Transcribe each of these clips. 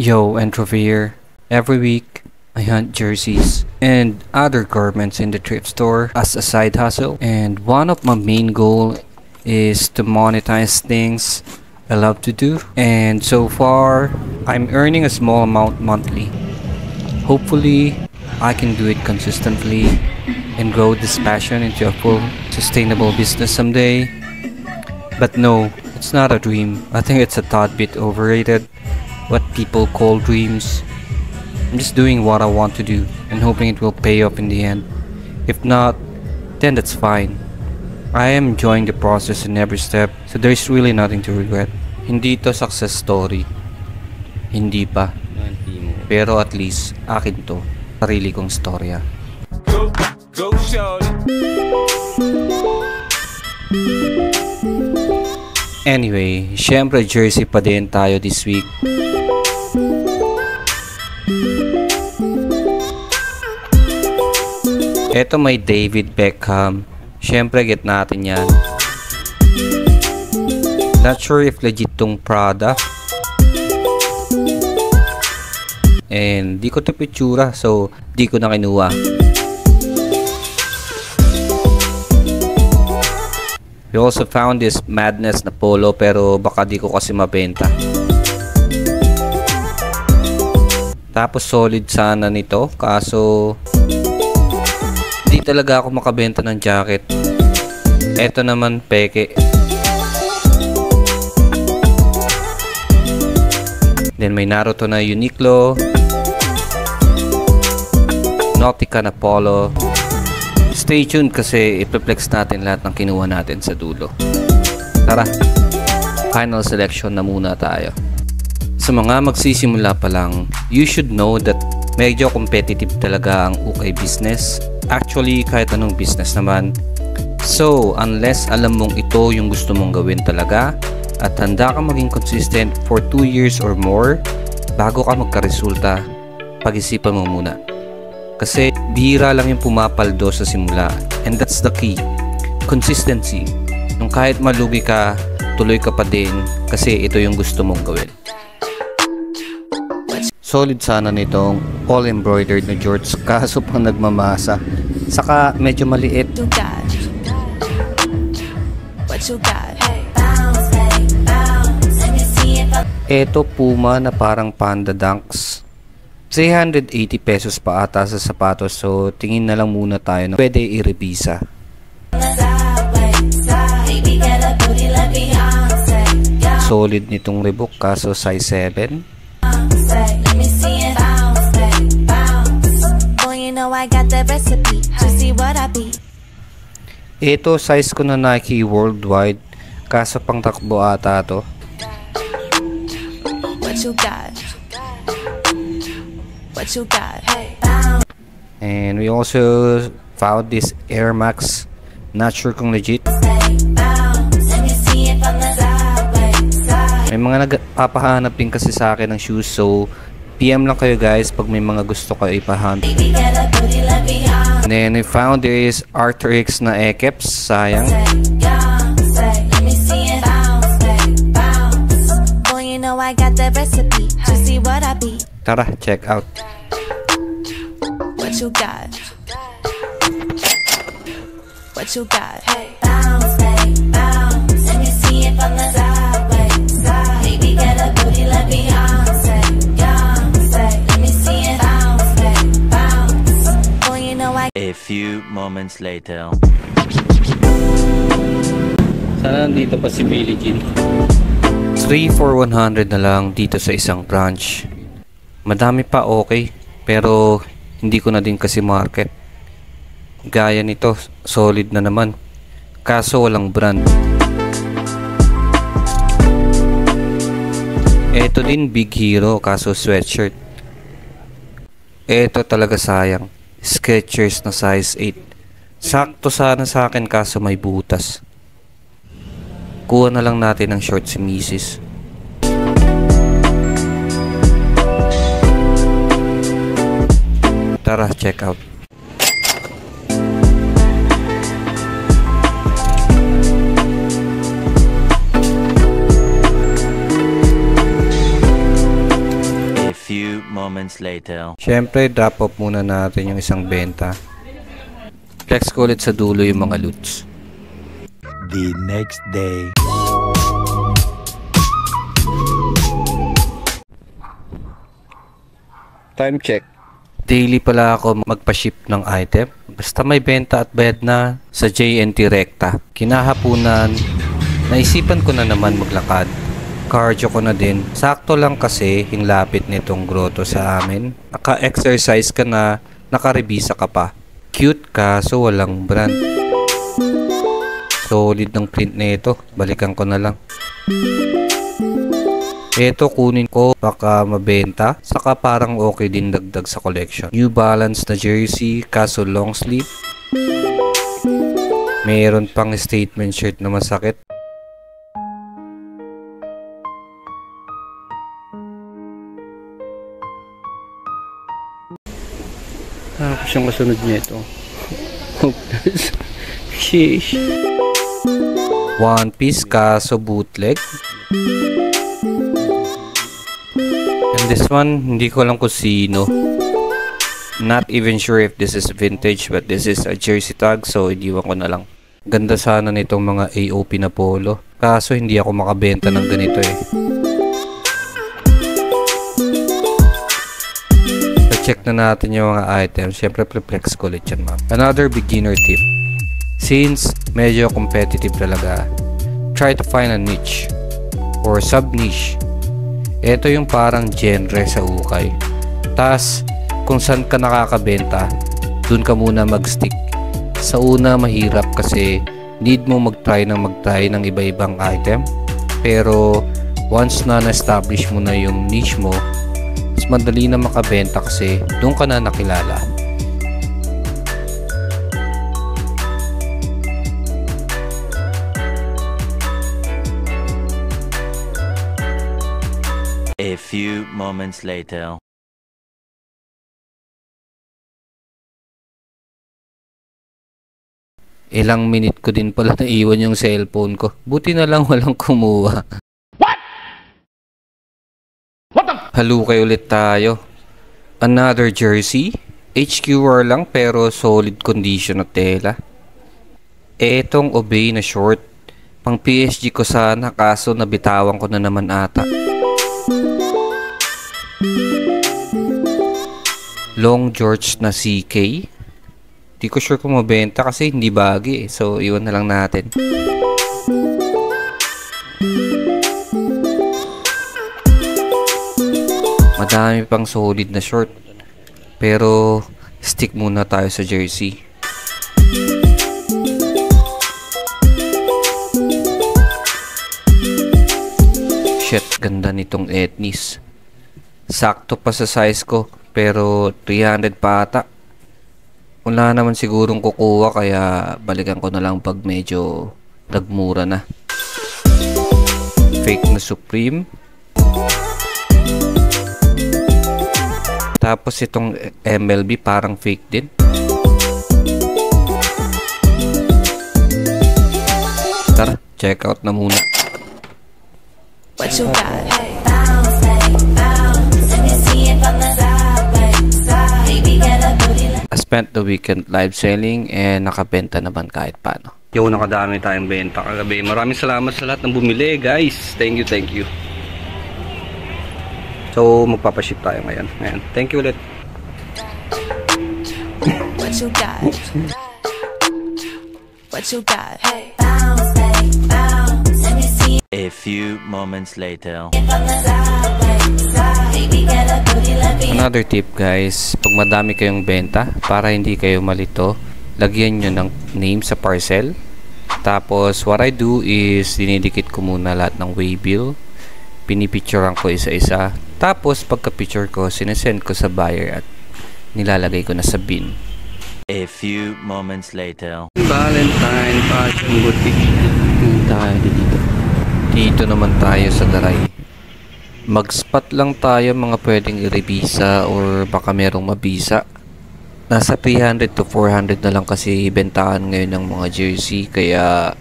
Yo, Entropy here. Every week, I hunt jerseys and other garments in the thrift store as a side hustle. And one of my main goal is to monetize things I love to do. And so far, I'm earning a small amount monthly. Hopefully, I can do it consistently and grow this passion into a full, sustainable business someday. But no, it's not a dream. I think it's a tad bit overrated. What people call dreams. I'm just doing what I want to do and hoping it will pay off in the end. If not, then that's fine. I am enjoying the process in every step, so there's really nothing to regret. Hindi to success story. Hindi pa. Pero at least, akin to. Sarili kong storya. Go, anyway, syempre jersey pa din tayo this week. Eto may David Beckham. Syempre get natin yan. Not sure if legit tong Prada. And di ko ito pitsura, so di ko na kinuha. We also found this Madness na polo, pero baka di ko kasi mabenta. Tapos solid sana nito, kaso di talaga ako makabenta ng jacket. Eto naman peke. Then may Naruto na Uniqlo, Nautica na polo. Stay tuned kasi ipiplex natin lahat ng kinuha natin sa dulo. Tara, final selection na muna tayo. Sa mga magsisimula pa lang, you should know that medyo competitive talaga ang ukay business. Actually, kahit anong business naman. So, unless alam mong ito yung gusto mong gawin talaga at handa ka maging consistent for 2 years or more bago ka magkaresulta, pag-isipan mo muna. Kasi bihira lang yung pumapaldo sa simula, and that's the key. Consistency. Nung kahit malugi ka, tuloy ka pa din kasi ito yung gusto mong gawin. Solid sana nitong all embroidered na shorts, kaso pang nagmamasa. Saka medyo maliit. Eto Puma na parang Panda Dunks. 380 pesos pa ata sa sapatos, so tingin na lang muna tayo na pwede i-revisa. Solid nitong Reebok, kaso size 7. Ito size ko na Nike worldwide, kaso pang takbo ata to. And we also found this Air Max. Not sure kung legit. May mga nagpapahanap din kasi sa akin ng shoes, so PM lang kayo guys pag may mga gusto kayo ipahunt. And then we found there is Arthur X na Ekeps. Sayang. Tara, check out. What you got? What you got? Hey, bounce, baby, bounce. Let me see it from the side. Baby, get a booty like Beyonce. Let me see it bounce, baby, bounce. Boy, you know I. A few moments later. Sana nandito pa si Billie Jean. 3 for 100 na lang dito sa isang branch. Madami pa okay, pero hindi ko na din kasi market. Gaya nito, solid na naman. Kaso walang brand. Eto din Big Hero, kaso sweatshirt. Eto talaga sayang. Skechers na size 8. Sakto sana sa akin kaso may butas. Kuha na lang natin ng short si Mrs. Tara, check out. few moments later. Siyempre, drop off muna natin yung isang benta. Flex ko ulit sa dulo yung mga loots. The next day. Time check. Daily pala ako magpa-ship ng item. Basta may benta at bayad na sa JNT Recta. Kinahapunan, naisipan ko na naman maglakad. Cardio ko na din. Sakto lang kasi yung lapit nitong grotto sa amin. Naka-exercise ka na, nakarebisa ka pa. Cute ka, so walang brand. Solid ng print na ito. Balikan ko na lang. Ito kunin ko, baka mabenta. Saka parang okay din dagdag sa collection. New Balance na jersey, kaso long sleeve. Mayroon pang statement shirt na masakit. Tapos yung kasunod niya ito. Hopeless. Sheesh. One Piece kaso bootleg. And this one, hindi ko alam kung sino. Not even sure if this is vintage, but this is a jersey tag, so idiwan ko na lang. Ganda sana nitong mga AOP na polo. Kaso hindi ako makabenta ng ganito eh. Check na natin yung mga items. Siyempre, flex ko ulit yan, ma'am. Another beginner tip. Since medyo competitive talaga, try to find a niche or sub-niche. Ito yung parang genre sa ukay. Tas, kung saan ka nakakabenta, dun ka muna mag-stick. Sa una, mahirap kasi need mo mag-try ng iba-ibang item. Pero, once na na-establish mo na yung niche mo, mas madali na makabenta kasi doon ka na nakilala. A few moments later. Ilang minute ko din pala naiwan yung cellphone ko. Buti na lang walang kumuha. Halukay ulit tayo. Another jersey. HQR lang pero solid condition na tela. Etong Obey na short. Pang PSG ko sana kaso nabitawan ko na naman ata. Long George na CK. Di ko sure kung mabenta kasi hindi bagay eh. So iwan na lang natin. Madami pang solid na short. Pero stick muna tayo sa jersey. Shit, ganda nitong ethnies. Sakto pa sa size ko. Pero 300 pa ata. Wala naman sigurong kukuha kaya balikan ko na lang pag medyo nagmura na. Fake na Supreme. Tapos itong MLB parang fake din. Tara, check out na muna. What you got? I spent the weekend live selling and nakabenta naman kahit paano. Yo, nakadami tayong benta kagabi. Maraming salamat sa lahat ng bumili, guys. Thank you. So, magpapaship tayo ngayon. Thank you ulit. What you got? What you got? A few moments later. Another tip, guys. Pag madami kayong benta, para hindi kayo malito, lagyan nyo ng name sa parcel. Tapos, what I do is dinidikit ko muna lahat ng waybill. Pinipicturean ko isa-isa. Tapos, pagka-picture ko, sinesend ko sa buyer at nilalagay ko na sa bin. A few moments later. Valentine Fashion Boutique. Tayo dito. Dito naman tayo sa Daray. Mag-spot lang tayo mga pwedeng i-revisa or baka merong mabisa. Nasa 300 to 400 na lang kasi ibentahan ngayon ng mga jersey. Kaya,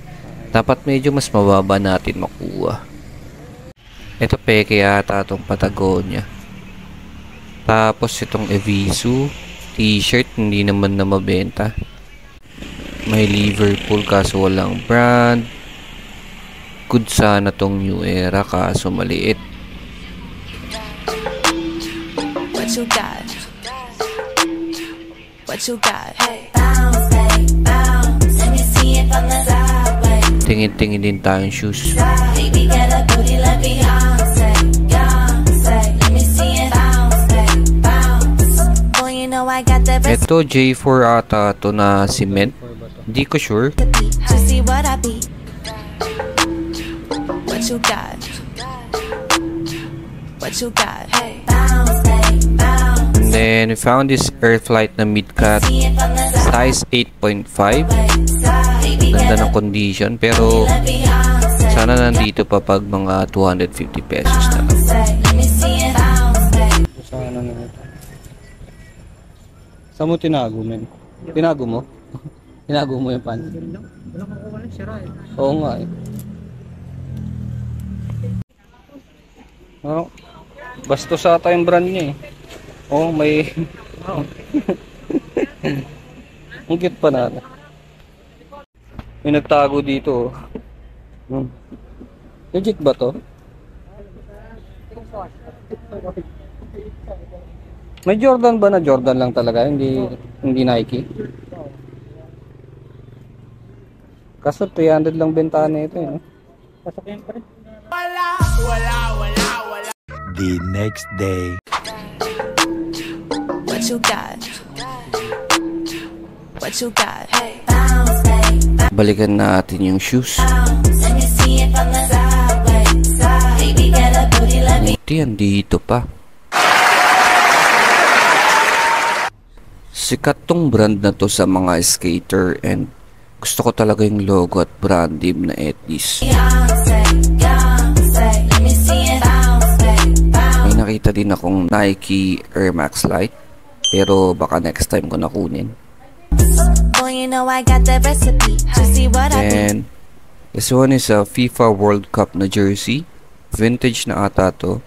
dapat medyo mas mababa natin makuha. Ito peke yata itong Patagonia. Tapos itong Evisu t-shirt, hindi naman na mabenta. May Liverpool kaso walang brand. Good sana tong New Era kaso maliit. What you got? What you got? Tingin-tingin din tayong shoes. Ito J4 ata to na cement. Hindi ko sure. What you got? What you got? And then we found this Earthlight na mid-cut, size 8.5. Ganda ng condition, pero sana nandito pa pag mga 250 pesos na lang. Sana na ito. Saan mo tinago, men? Tinago mo? Tinago mo yung pan? Oo nga eh. Oh, bastos ata yung brand niya eh. Oh, may ang cute pa natin. May nagtago dito. Legit ba to? May Jordan ba na Jordan lang talaga? Hindi Nike? Kaso 300 lang bentahan nito eh. Pasakyan pa rin. The next day. What you got? What you got? Balikan natin yung shoes. Buti dito pa. Sikat tong brand na to sa mga skater and gusto ko talaga yung logo at brand name na Etis. May nakita din akong Nike Air Max Lite pero baka next time ko nakunin. And this one is a FIFA World Cup na jersey. Vintage na ata to.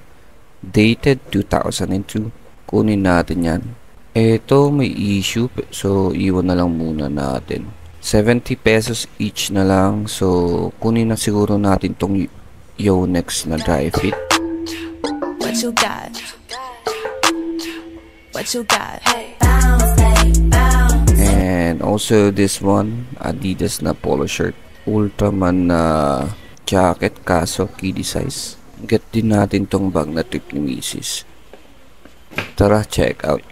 Dated 2002. Kunin natin yan. Ito may issue so iwan na lang muna natin. 70 pesos each na lang. So kunin na siguro natin tong Yonex na dry fit. What you got? What you got? And also this one, Adidas na polo shirt. Ultraman na jacket kaso kiddie size. Get din natin tong bag na trip ni Mrs. Tara, check out.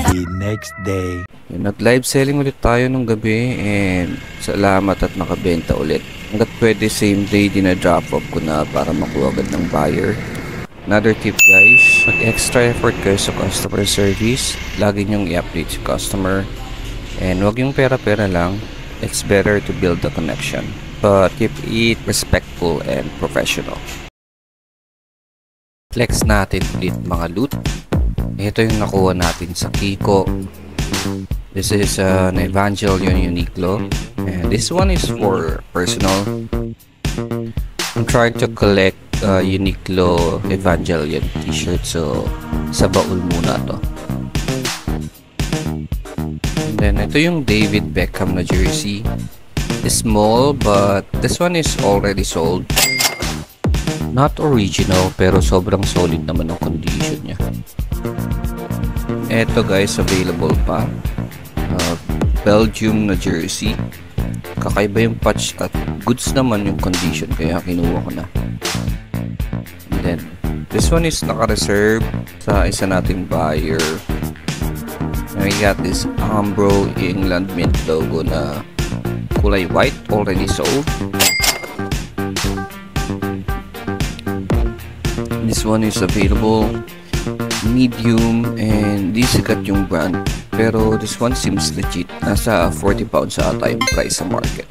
The next day. Nag-live selling ulit tayo nung gabi and salamat at nakabenta ulit. Hanggat pwede same day dinadrop off ko na para makuha agad ng buyer. Another tip guys, mag-extra effort kayo sa customer service. Lagi nyong i-update si customer. And wag yung pera-pera lang. It's better to build a connection. But keep it respectful and professional. Flex natin ulit mga loot. Ito yung nakuha natin sa Kiko. This is an Evangelion Uniqlo. And this one is for personal. I'm trying to collect Uniqlo Evangelion t-shirt. So, sa baul muna to. And then, ito yung David Beckham na jersey. It's small, but this one is already sold. Not original, pero sobrang solid naman ang condition niya. Ito guys, available pa. Belgium na jersey. Kakaiba yung patch at goods naman yung condition, kaya kinuha ko na. And then, this one is naka-reserve sa isa nating buyer. And we got this Umbro England Mint logo na kulay white, already sold. This one is available medium and di sikat yung brand. Pero this one seems legit. Nasa 40 pounds ata yung price sa market.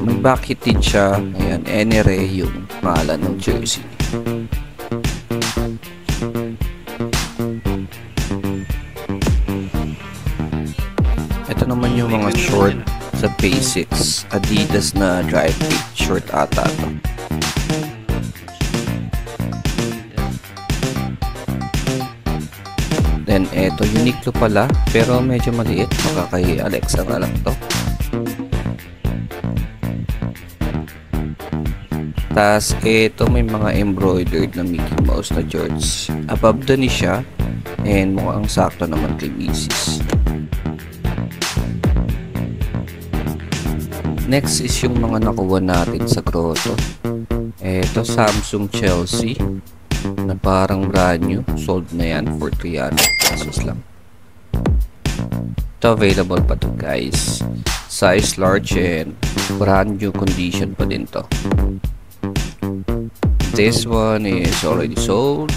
May backit din siya. Ayan, NRA yung pangalan ng jersey. yung mga short sa basics. Adidas na dry fit short ata to. Then eto, Uniqlo pala, pero medyo maliit. Baka kay Alexa nga lang to. Tas eto, may mga embroidered na Mickey Mouse na shorts. Above the knee siya, and mukhang sakto naman kay Mrs. Next is yung mga nakuha natin sa grotto. Eto, Samsung Chelsea na parang brand new. Sold na yan for 300 pesos lang. Ito, available pa to guys. Size large and brand new condition pa din to. This one is already sold.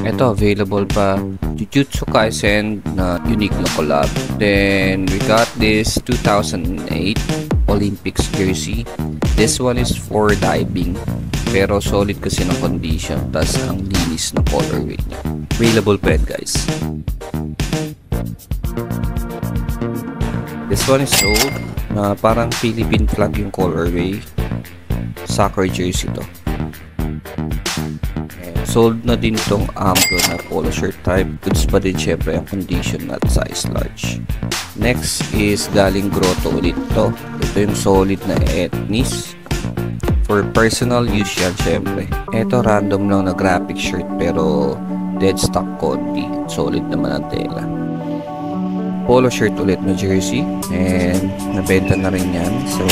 Ito, available pa. Jujutsu Kaisen na Uniqlo collab. Then, we got this 2008 Olympics jersey. This one is for diving. Pero solid kasi ng condition. Tas ang linis na colorway niya. Available pa yan, guys. This one is sold. Na parang Philippine flag yung colorway. Soccer jersey to. Sold na din tong ample na polo shirt type. Goods pa din syempre ang condition at size large. Next is galing grotto ulit to. Ito yung solid na ethnies. For personal use yan syempre. Ito random lang na graphic shirt pero dead stock konti. Solid naman ang tela. Polo shirt ulit na jersey. And nabenta na rin yan. So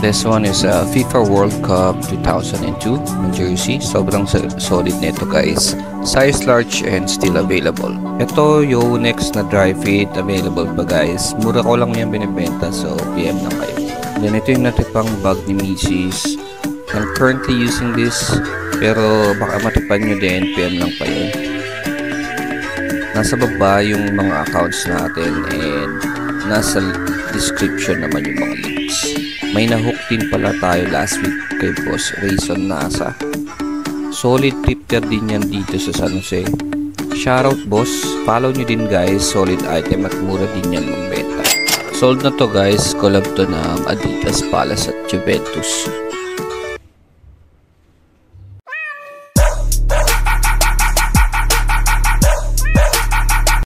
this one is a FIFA World Cup 2002 na jersey. Sobrang solid nito guys. Size large and still available. Ito yung next na dry fit. Available pa guys. Mura ko lang yan binibenta. So PM lang kayo. Then ito yung natipang bag ni Mrs. I'm currently using this. Pero baka matipan nyo din. PM lang pa yun. Nasa baba yung mga accounts natin. And nasa description naman yung mga links. May nahook din pala tayo last week kay Boss Rayson Nasa. Solid thrifter din yan dito sa San Jose. Shoutout boss, follow nyo din guys. Solid item at mura din yan magbenta. Sold na to guys, collab to ng Adidas Palace at Juventus.